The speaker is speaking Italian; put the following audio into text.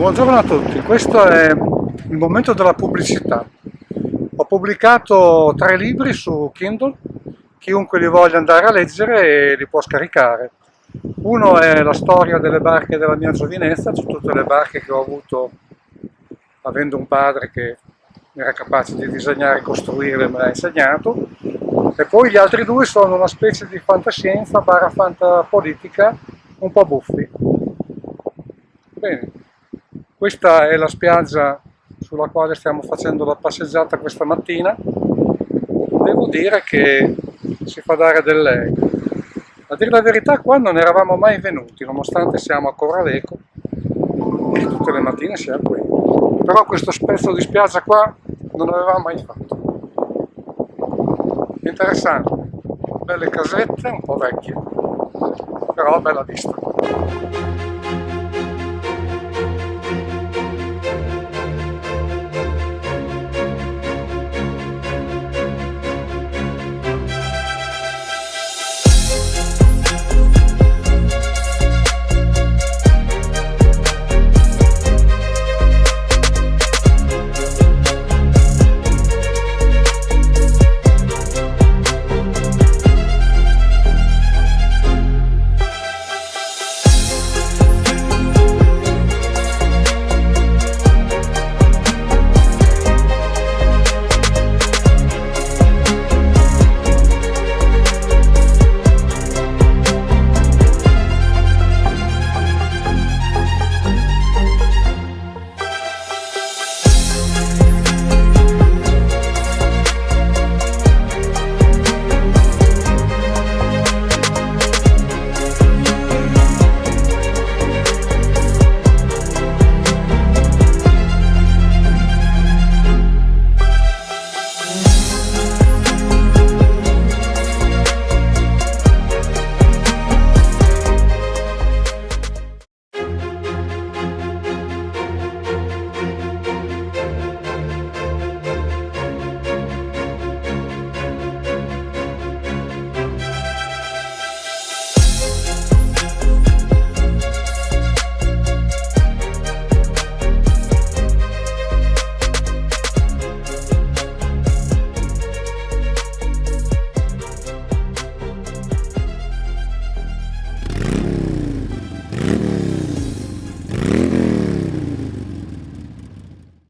Buongiorno a tutti, questo è il momento della pubblicità. Ho pubblicato 3 libri su Kindle, chiunque li voglia andare a leggere li può scaricare. Uno è la storia delle barche della mia giovinezza, su tutte le barche che ho avuto avendo un padre che era capace di disegnare e costruire, me l'ha insegnato. E poi gli altri due sono una specie di fantascienza barra fantapolitica un po' buffi. Bene, questa è la spiaggia sulla quale stiamo facendo la passeggiata questa mattina. Devo dire che si fa dare del lei. A dire la verità, qua non eravamo mai venuti, nonostante siamo a Corraleco e tutte le mattine siamo qui. Però questo spezzo di spiaggia qua non l'avevamo mai fatto. Interessante, belle casette, un po' vecchie, però bella vista.